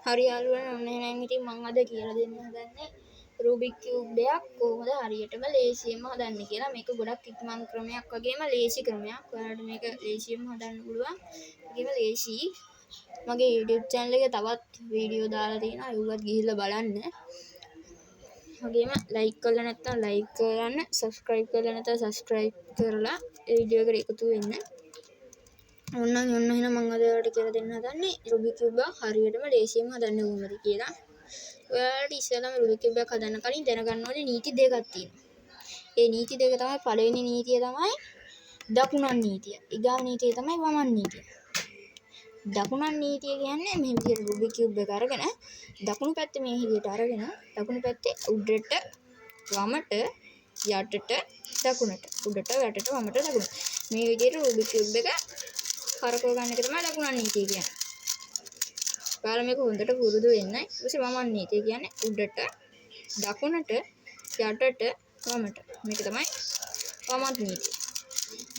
හරි යාළුවනේ ඔන්න එහෙනම් ඉතින් මම අද කියලා දෙන්න හදන්නේ රූබික් කියුබ් එකක් කොහොමද හරියටම ලේසියෙන්ම හදන්නේ කියලා. මේක ගොඩක් ඉක්මන් ක්‍රමයක් වගේම ලේසි ක්‍රමයක්. ඔයාලට මේක ලේසියෙන්ම හදන්න පුළුවන්. ඒකම ලේසි. මගේ YouTube channel එකේ තවත් වීඩියෝ දාලා තියෙනවා. ඒවත් ගිහිල්ලා බලන්න. වගේම like කරලා නැත්නම් like කරන්න, subscribe කරලා නැත්නම් subscribe කරලා ඒ වීඩියෝ එකට එකතු වෙන්න. ඔන්න එහෙනම් මම අද ඔයාලට කියලා දෙන්න හදන්නේ රූබික් කියුබ් එක හරියටම ලේසියෙන්ම හදන්න ඕනද කියලා. ඔයාලට ඉස්සෙල්ලාම රූබික් කියුබ් එකක් හදන්න කලින් දැනගන්න ඕනේ නීති දෙකක් තියෙනවා. ඒ නීති දෙක තමයි පළවෙනි නීතිය තමයි දකුණන් නීතිය. ඊගාව නීතිය තමයි වමන් නීතිය. දකුණන් නීතිය කියන්නේ මේ විදිහට රූබික් කියුබ් එක අරගෙන දකුණු පැත්තේ මේ විදිහට අරගෙන දකුණු පැත්තේ උඩට වමට යටට දකුණට උඩට යටට වමට දකුණට මේ විදිහට රූබික් කියුබ් එක කරකව ගන්න එක තමයි දකුණන් නීතිය කියන්නේ. ඔයාලා මේක හොඳට පුරුදු වෙන්න. ඊට පස්සේ වමන් නීතිය කියන්නේ උඩට දකුණට යටට වමට. මේක තමයි වමන් නීතිය.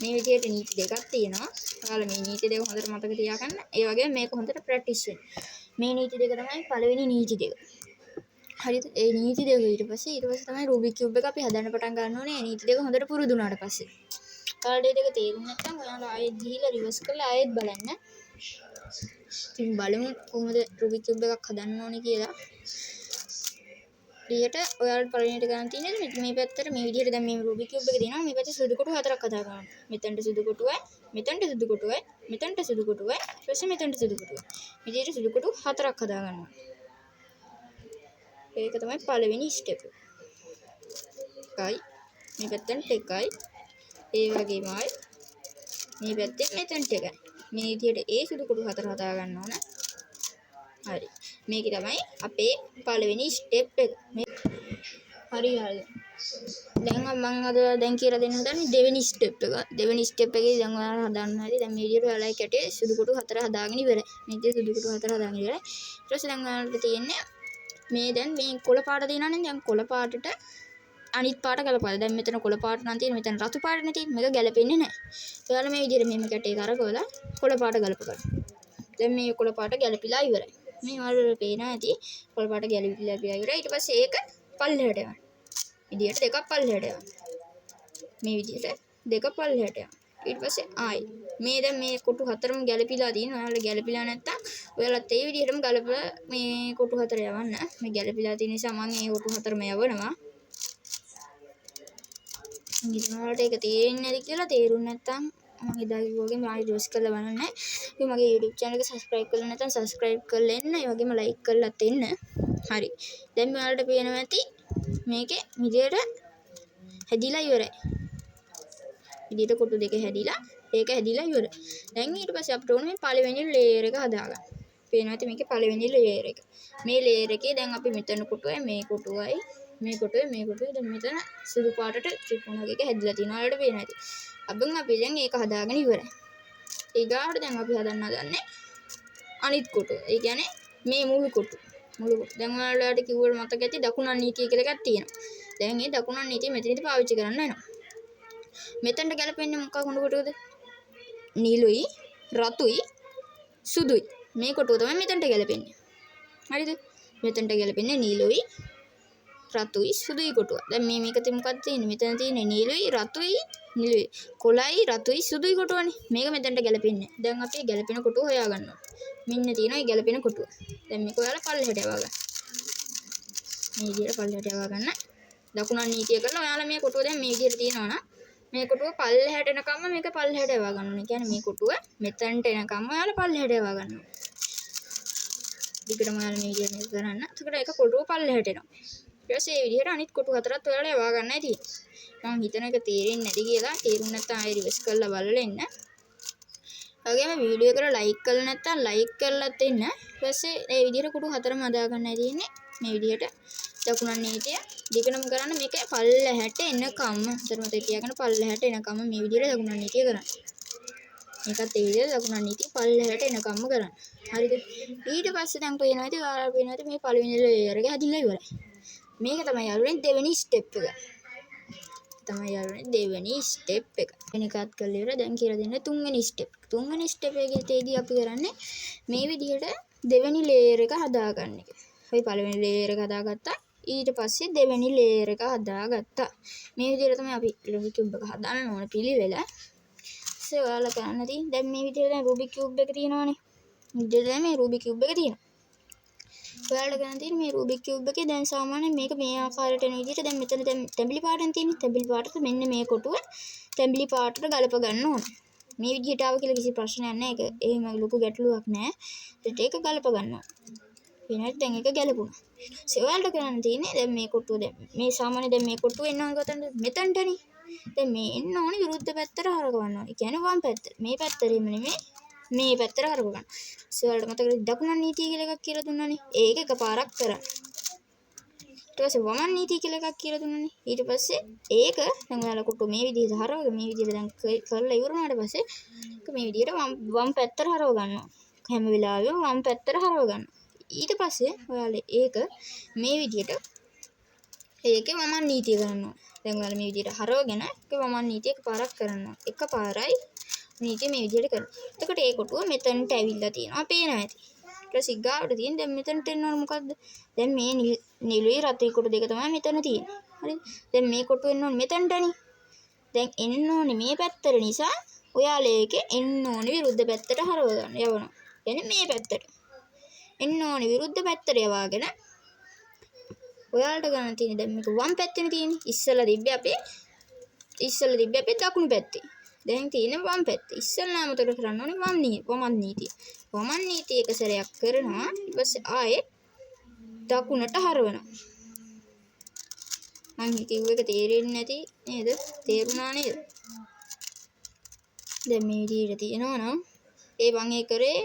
මේ විදිහට නීති දෙකක් තියෙනවා. ඔයාලා මේ නීති දෙක හොඳට මතක තියාගන්න. ඒ වගේම මේක හොඳට ප්‍රැක්ටිස් වෙන්න. මේ නීති දෙක තමයි පළවෙනි නීති දෙක. හරිද? ඒ නීති දෙක ඊට පස්සේ තමයි රූබික් කියුබ් එක අපි හදන්න පටන් ගන්න ඕනේ. මේ නීති දෙක හොඳට පුරුදු වුණාට පස්සේ. ඔයාලට මේ දෙක තේරුම් නැත්නම් ඔයාලා ආයෙත් ගිහිල්ලා රිවර්ස් කරලා ආයෙත් බලන්න. ඉතින් බලමු කොහොමද රූබික් කියුබ් එකක් හදන්න ඕනේ කියලා. ඊට ඔයාලට පළවෙනිට ගන්න තියෙන්නේ මේ පැත්තට මේ විදිහට දැන් මේ රූබික් කියුබ් එක තියෙනවා. මේ පැත්තේ සුදු කොටු හතරක් හදා ගන්න. මෙතනට සුදු කොටුවයි, මෙතනට සුදු කොටුවයි, මෙතනට සුදු කොටුවයි, ඊට පස්සේ මෙතනට සුදු කොටුවයි. මේ විදිහට සුදු කොටු හතරක් හදා ගන්නවා. ඒක තමයි පළවෙනි ස්ටෙප් එක. එකයි මේ පැත්තෙන් එකයි ඒ වගේමයි මේ පැත්තෙන් මෙතනට එකයි. මේ විදිහට ඒ සුදු කොටු හතර හදා ගන්න ඕන. හරි. මේක තමයි අපේ පළවෙනි ස්ටෙප් එක. හරි හරි. දැන් කියලා දෙන්න හදන්නේ දෙවෙනි ස්ටෙප් එක. දෙවෙනි ස්ටෙප් එකේ දැන් ඔයාලා හදන්න හරි. දැන් මේ විදිහට ඔයාලා කැටේ සුදු කොටු හතර හදාගෙන ඉවරයි. මේ විදිහට සුදු කොටු හතර හදාගෙන ඉවරයි. ඊට පස්සේ දැන් ඔයාලට තියෙන්නේ මේ දැන් මේ කොළ පාට තියෙනවනේ. දැන් කොළ පාටට අනිත් පාට ගලපලා. දැන් මෙතන කොළ පාට නම් තියෙන. මෙතන රතු පාටනේ තියෙන්නේ. මේක ගැලපෙන්නේ නැහැ. ඔයාලා මේ විදිහට මෙහෙම කැටේ කරකවලා කොළ පාට ගලප ගන්න. දැන් මේ කොළ පාට ගැලපිලා ඉවරයි. මේ ඔයාලට පේනවා ඇති කොළ පාට ගැලපිලා ඉවරයි. ඊට පස්සේ ඒක පල්ලෙහාට යවන්න. විදිහට දෙකක් පල්ලෙහාට යවන්න. මේ විදිහට දෙක පල්ලෙහාට යවන්න. ඊට පස්සේ ආයි මේ දැන් මේ කොටු හතරම ගැලපිලා තියෙනවා. ඔයාලා ගැලපිලා නැත්තම් ඔයාලත් ඒ විදිහටම ගලපලා මේ කොටු හතර යවන්න. මේ ගැලපිලා තියෙන නිසා මම මේ කොටු හතරම යවනවා. ඉතින් ඔයාලට ඒක තේරෙන්නේ නැති කියලා තේරුම් නැත්තම් මම එදා කිව්වාගේ ආයෙ රිවර්ස් කරලා බලන්න. ඉතින් මගේ YouTube channel එක subscribe කරලා නැත්නම් subscribe කරලා එන්න. ඒ වගේම like කරලාත් එන්න. හරි. දැන් ඔයාලට පේනවා ඇති මේකේ විදියට හැදිලා ඉවරයි. විදියට කොටු දෙක හැදිලා ඒක හැදිලා ඉවරයි. දැන් ඊට පස්සේ අපිට ඕනේ මේ පළවෙනි layer එක හදාගන්න. පේනවා ඇති මේකේ පළවෙනි layer එක. මේ layer එකේ දැන් අපි මෙතන කොටුවයි මේ කොටුවයි මේ කොටුවේ දැන් මෙතන සුදු පාටට ත්‍රිකෝණ වගේ හැදිලා තියෙනවා. ඔයාලට පේනවා ඇති. අපි දැන් ඒක හදාගෙන ඉවරයි. ඊගාවට දැන් අපි හදන්න හදන්නේ අනිත් කොටුව. ඒ කියන්නේ මේ මුළු කොටුව. දැන් ඔයාලට කිව්වට මතක ඇති දකුණන් නීතිය කියලා එකක් තියෙනවා. දැන් මේ දකුණන් නීතිය මෙතනදී පාවිච්චි කරන්න වෙනවා. මෙතනට ගැලපෙන්නේ මොකක් කොටු කොටුවද? නිලුයි, රතුයි, සුදුයි. මේ කොටුව තමයි මෙතනට ගැලපෙන්නේ. හරිද? මෙතනට ගැලපෙන්නේ නිලුයි, රතුයි, සුදුයි කොටුව. දැන් මේක මොකක්ද තියෙන්නේ? මෙතන තියෙන්නේ නිලුයි, රතුයි, කොළයි, රතුයි, සුදුයි කොටුවනේ. මේක මෙතනට ගැලපෙන්නේ. දැන් අපි ගැලපෙන කොටුව හොයාගන්නවා. මෙන්න තියෙනවා ගැලපෙන කොටුව. දැන් මේක ඔයාලා පල්ලෙහාට යවා ගන්න. මේ විදිහට පල්ලෙහාට යවා ගන්න. දකුණන් නීතිය කරලා ඔයාලා මේ කොටුව දැන් මේ විදිහට තියෙනවා නම් මේ කොටුව පල්ලෙහාට එනකම්ම මේක පල්ලෙහාට යවා ගන්න ඕනේ. කියන්නේ මේ කොටුව මෙතනට එනකම්ම ඔයාලා පල්ලෙහාට යවා ගන්නවා. ඊටම ඔයාලා මේ විදිහට කරන්න. එතකොට ඒක කොටුව පල්ලෙහාට එනවා. ඊට පස්සේ මේ විදිහට අනිත් කොටු හතරත් ඔයාලා යවා ගන්නයි තියෙන්නේ. මම හිතන එක තේරෙන්නේ නැති කියලා තේරුම් නැත්නම් ආයෙ රිවර්ස් කරලා බලලා එන්න. වගේම වීඩියෝ එකට ලයික් කරලා නැත්නම් ලයික් කරලාත් එන්න. ඊට පස්සේ මේ විදිහට කොටු හතරම හදා ගන්නයි තියෙන්නේ. මේ විදිහට දකුණන් නීතිය දෙකනම කරන්න මේක පල්ලෙහාට එනකම්ම හතරම තියාගෙන පල්ලෙහාට එනකම්ම මේ විදිහට දකුණන් නීතිය කරන්න. මේකත් ඒ විදිහට දකුණන් නීතිය පල්ලෙහාට එනකම්ම කරන්න. හරිද? ඊට පස්සේ දැන් පේනවා ඉතින් ඔයාලා පේනවා ඉතින් මේ පළවෙනි ලේයර් එක හැදිලා ඉවරයි. මේක තමයි යාළුවනේ දෙවෙනි ස්ටෙප් එක. දෙවෙනි ස්ටෙප් එක. වෙනකත් කරලා ඉවර. දැන් කියලා දෙන්න තුන්වෙනි ස්ටෙප්. තුන්වෙනි ස්ටෙප් එකේදී අපි කරන්නේ මේ විදිහට දෙවෙනි ලේයර් එක හදාගන්න එක. අපි පළවෙනි ලේයර් එක හදාගත්තා. ඊට පස්සේ දෙවෙනි ලේයර් එක හදාගත්තා. මේ විදිහට තමයි අපි රූබික් කියුබ් එක හදාන්න ඕන පිළිවෙල. ඊට ඔයාලා කරන්න තියෙන්නේ දැන් මේ විදිහට දැන් රූබික් කියුබ් එක තියෙනවානේ. දැන් මේ රූබික් කියුබ් එක තියෙනවා. ඔයාලට ගන්න තියෙන්නේ මේ රූබික් කියුබ් එකේ දැන් සාමාන්‍යයෙන් මේක මේ ආකාරයට එන විදිහට දැන් මෙතන දැන් තැඹිලි පාටෙන් තියෙන්නේ. තැඹිලි පාටට මෙන්න මේ කොටුව තැඹිලි පාටට ගලප ගන්න ඕන. මේ විදිහට ආව කියලා කිසි ප්‍රශ්නයක් නැහැ. ඒක එහෙම ලොකු ගැටලුවක් නැහැ. ඒක ගලප ගන්නවා. වෙනත් දැන් ඒක ගැලපුණා. ඔයාලට කරන්න තියෙන්නේ දැන් මේ කොටුව දැන් මේ සාමාන්‍ය දැන් මේ කොටුව එන්න ඕන කොතනද? මෙතනටනේ. දැන් මේ එන්න ඕනේ විරුද්ධ පැත්තට හරවන්න ඕනේ. ඒ කියන්නේ වම් පැත්ත. මේ පැත්තටම නෙමෙයි මේ පැත්තට හරව ගන්න. ඔයාලට මතකද දකුණන් නීතිය කියලා එකක් කියලා දුන්නානේ. ඒක එකපාරක් කරන්න. ඊට පස්සේ වමන් නීතිය කියලා එකක් කියලා දුන්නානේ. ඊට පස්සේ ඒක දැන් ඔයාලා කොටුව මේ විදිහට හරවගෙන මේ විදිහට දැන් කරලා ඉවරනාට පස්සේ මේ විදිහට වම් පැත්තට හරව ගන්නවා. හැම වෙලාවෙම වම් පැත්තට හරව ගන්නවා. ඊට පස්සේ ඔයාලා ඒක මේ විදිහට ඒකේ වමන් නීතිය ගන්නවා. දැන් ඔයාලා මේ විදිහට හරවගෙන ඒක වමන් නීතිය එකපාරක් කරනවා. එකපාරයි නීතිය මේ විදිහට කරනවා. එතකොට ඒ කොටුව මෙතනට ඇවිල්ලා තියෙනවා. පේනවා ඇති. ඊට පස්සේ ගාවට තියෙන දැන් මෙතනට එන්න ඕන මොකද්ද? දැන් මේ නිලුයි රතුයි කොටු දෙක තමයි මෙතන තියෙන්නේ. හරිද? දැන් මේ කොටුව එන්න ඕනේ මෙතනටනේ. දැන් එන්න ඕනේ මේ පැත්තට නිසා ඔයාලා ඒකේ එන්න ඕනේ විරුද්ධ පැත්තට හරව ගන්න යවනවා. يعني මේ පැත්තට. එන්න ඕනේ විරුද්ධ පැත්තට යවාගෙන ඔයාලට ගන්න තියෙන්නේ දැන් මේක වම් පැත්තේ තියෙන්නේ. ඉස්සෙල්ලා තිබ්බේ අපේ දකුණු පැත්තේ. දැන් තියෙන්නේ වම් පැත්තේ. ඉස්සෙල්ලාම උතර කරන්න ඕනේ වමන් නීතිය. වමන් නීතිය එක සැරයක් කරනවා. ඊට පස්සේ ආයේ දකුණට හරවනවා. මං හිතුව එක තේරෙන්නේ නැති නේද? තේරුණා නේද? දැන් මේ විදිහට තියෙනවා නම් ඒ මං ඒ කරේ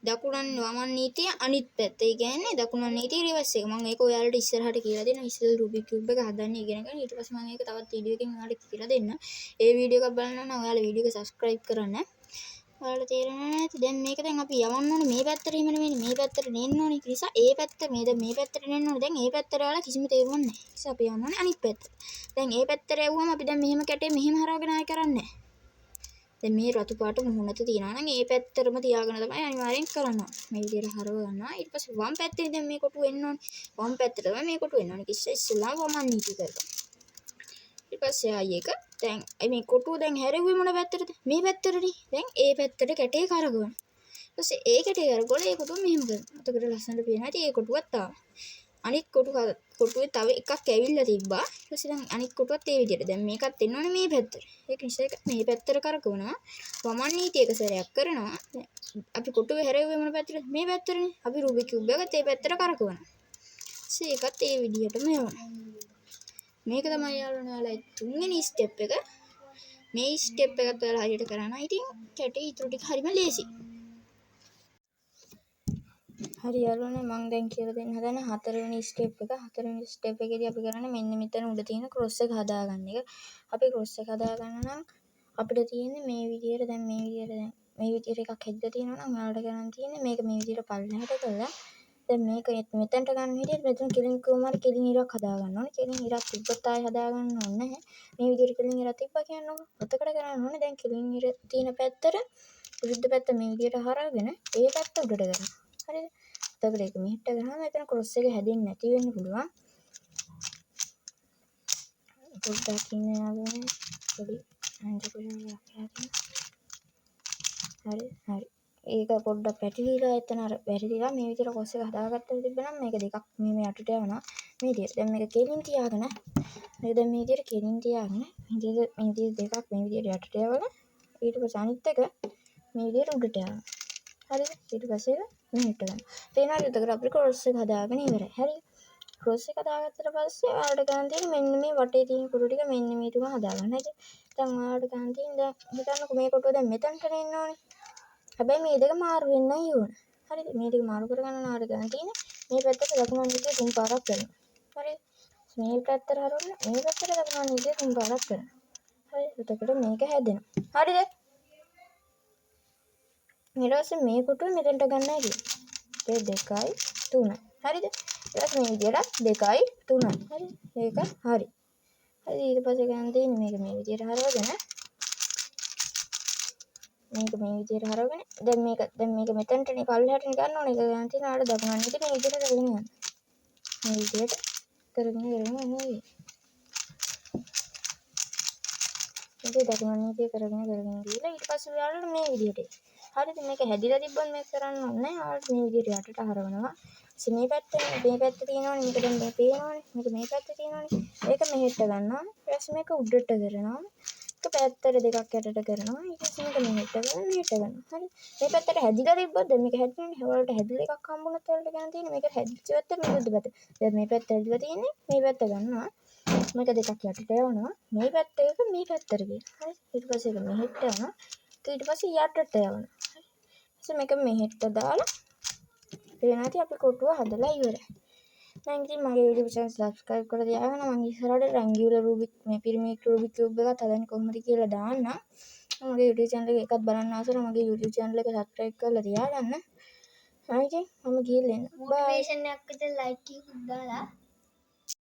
දකුණන් වමන් නීතිය අනිත් පැත්ත. ඒ කියන්නේ දකුණන් නීතිය රිවර්ස් එක. මම ඒක ඔයාලට ඉස්සරහට කියලා දෙනවා. ඉස්සෙල්ලා රූබික් කියුබ් එක හදන්න ඉගෙන ගන්න. ඊට පස්සේ මම ඒක තවත් වීඩියෝ එකකින් ඔයාලට කියලා දෙන්න. ඒ වීඩියෝ එක බලන්න නම් ඔයාලා වීඩියෝ එක සබ්ස්ක්‍රයිබ් කරන්න. ඔයාලට තේරෙන්නේ නැති. දැන් මේක දැන් අපි යවන්න ඕනේ මේ පැත්තට එහෙම නෙමෙයි මේ පැත්තට නෙන්න ඕනේ. ඒ නිසා ඒ පැත්ත දැන් මේ පැත්තට නෙන්න ඕනේ. දැන් ඒ පැත්තට ඔයාලා කිසිම තේරුමක් නැහැ. ඒ නිසා අපි යන්න ඕනේ අනිත් පැත්තට. දැන් ඒ පැත්තට යවුවම අපි දැන් මෙහෙම කැටේ මෙහෙම හරවගෙන ආයෙ කරන්නේ නැහැ. දැන් මේ රතු පාට මුහුණත තියනවා නම් ඒ පැත්තටම තියාගෙන තමයි අනිවාර්යෙන් කරන්න ඕනේ. මේ විදිහට හරව ගන්නවා. ඊට පස්සේ වම් පැත්තේ දැන් මේ කොටුව එන්න ඕනේ. වම් පැත්තට තමයි මේ කොටුව එන්න ඕනේ. ඉස්සෙල්ලා වමන් නීති කරලා. ඊට පස්සේ ආයෙ එක දැන් මේ කොටුව දැන් හැරෙව්වේ මොන පැත්තටද? මේ පැත්තටනේ. දැන් ඒ පැත්තට කැටේ කරගවනවා. ඊට පස්සේ ඒ කැටේ කරගොල ඒ කොටුව මෙහෙම කරනවා. එතකොට ලස්සනට පේනවා. ඉතින් ඒ කොටුවත් ආවා. අනිත් කොටුවේ තව එකක් ඇවිල්ලා තිබ්බා. ඊට පස්සේ දැන් අනිත් කොටුවත් ඒ විදිහට. දැන් මේකත් එන්න ඕනේ මේ පැත්තට. ඒක නිසා ඒක මේ පැත්තට කරකවනවා. වමන් නීතිය එක සැරයක් කරනවා. අපි කොටුවේ හැරෙව්වේ මොන පැත්තටද? මේ පැත්තටනේ. අපි රූබික් කියුබ් එකත් ඒ පැත්තට කරකවනවා. ඒකත් ඒ විදිහටම යවනවා. මේක තමයි යාළුවනේ තුන්වෙනි ස්ටෙප් එක. මේ ස්ටෙප් එකත් ඔයාලා හරියට කරනවා. ඉතින් කැටේ ඊටු ටික හරිම ලේසි. හරි යාළුවනේ මම දැන් කියලා දෙන්න හදන හතරවෙනි ස්ටෙප් එක. හතරවෙනි ස්ටෙප් එකේදී අපි කරන්නේ මෙන්න මෙතන උඩ තියෙන ක්‍රොස් එක හදාගන්න එක. අපි ක්‍රොස් එක හදාගන්න නම් අපිට තියෙන්නේ මේ විදිහට දැන් මේ විදිහට එකක් හැදලා තියෙනවා නම් ඔයාලට කරන්න තියෙන්නේ මේක මේ විදිහට පල්ලෙහාට කරලා දැන් මේක මෙතනට ගන්න විදිහට මෙතන කෙලින් කොමාර කෙලින් ඉරක් හදාගන්න ඕනේ. කෙලින් ඉරක් තිබ්බත් ආයෙ හදාගන්න ඕනේ නැහැ. මේ විදිහට කෙලින් ඉරක් තිබ්බා කියන්නකො. ඔතකට කරන්න ඕනේ දැන් කෙලින් ඉර තියෙන පැත්තට විරුද්ධ පැත්ත මේ විදිහට හරවගෙන ඒ පැත්ත උඩට ගන්න. හරිද? එතකොට ඒක මෙහෙට ගහම එතන ක්‍රොස් එක හැදෙන්නේ නැති වෙන්න පුළුවන්. පොඩ්ඩක් ඉන්න යාළුවනේ. පොඩි අන්තිමට හරි. ඒක පොඩ්ඩක් පැටලිලා එතන අර වැරදිලා මේ විදිහට ක්‍රොස් එක හදාගත්තා තිබ්බනම් මේක දෙකක් මේ යටට යනවා. මේ විදිහට. දැන් මේක කෙලින් තියාගෙන මේක දැන් මේ විදිහට කෙලින් තියාගෙන මේ විදිහට දෙකක් මේ විදිහට යටට යවලා ඊට පස්සේ අනිත් එක මේ විදිහට උඩට යනවා. හරිද? ඊට පස්සේ මෙහෙට ගන්න. තේනවද? එතකොට අපිට ක්‍රොස් එක හදාගෙන ඉවරයි. හරිද? ක්‍රොස් එක හදාගත්තට පස්සේ ඔයාලට ගන්න තියෙන්නේ මෙන්න මේ වටේ තියෙන කුරු ටික මෙන්න මේ තුන හදාගන්න. හරිද? දැන් ඔයාලට ගන්න තියෙන්නේ දැන් හිතන්නකෝ මේ කොටුව දැන් මෙතනට එන්න ඕනේ. හැබැයි මේ දෙක මාරු වෙන්නයි ඕන. හරිද? මේ දෙක මාරු කරගන්න ඕනට ගන්න තියෙන්නේ මේ පැත්තට දකුණු අනිත් තුන් පාරක් කරනවා. හරිද? මේ පැත්තට හරවන්න මේ පැත්තට දකුණු අනිත් තුන් පාරක් කරනවා. හරිද? එතකොට මේක හැදෙනවා. හරිද? ඊට පස්සේ මේ කොටුව මෙතනට ගන්නයි කියන්නේ. 2යි 3යි. හරිද? ඊට පස්සේ මේ විදිහට 2යි 3යි. හරිද? ඒක හරි. හරි ඊට පස්සේ ගන්න තියෙන්නේ මේක මේ විදිහට හරවගෙන මේක මේ විදිහට හරවගෙන දැන් මේක මෙතනටනේ පල්ලෙහාටනේ ගන්න ඕනේ. ඒක ගන්න තියෙන ආඩ දකුණන් විදිහට මේ විදිහට කරගෙන යන්න. මේ විදිහට කරගෙන යනවා. ඒක දකුණන් විදිහට කරගෙන ගිහලා ඊට පස්සේ ඔයාලට මේ විදිහට. හරිද? මේක හැදිලා තිබ්බොත් මේක කරන්න ඕනේ නැහැ. ඔයාලට මේ විදිහට යටට හරවනවා. ඉතින් මේ පැත්ත තියෙනවනේ. මේක දැන් මේ පේනවනේ. මේක මේ පැත්තේ තියෙනවනේ. ඒක මෙහෙට ගන්නවා. ඊට පස්සේ මේක උඩට කරනවා. එක පැත්තට දෙකක් යටට කරනවා. ඊට පස්සේ මේක මෙහෙට කරනවා. හරි. මේ පැත්තට හැදිලා තිබ්බොත් දැන් මේක හැදුණානේ. ඔයාලට හැදිලා එකක් හම්බුනොත් ඔයාලට ගන්න තියෙන්නේ මේක හැදිච්ච පැත්ත විරුද්ධ පැත්ත. දැන් මේ පැත්ත හැදිලා තියෙන්නේ. මේ පැත්ත ගන්නවා. මේක දෙකක් යටට යවනවා. මේ පැත්ත එක මේ පැත්තට ගියා. හරි. ඊට පස්සේ ඒක මෙහෙට යනවා. ඊට පස්සේ යටට යවනවා. හරි. ඊට මේක මෙහෙට දාලා පේනවා අපි කොටුව හදලා ඉවරයි. දැන් ඉතින් මගේ YouTube channel subscribe කරලා තියාගන්න. මම ඉස්සරහට රැංගියුලර් රූබික් මේ පිරමීඩ් රූබික් කියුබ් එකත් හදන්නේ කොහොමද කියලා දාන්න. මගේ YouTube channel එක එකත් බලන්න ආසර මගේ YouTube channel එක subscribe කරලා තියාගන්න. හරි ඉතින් මම ගිහින් එන්න. මොටිවේෂන් එකක් විතර ලයික් එකක් දාලා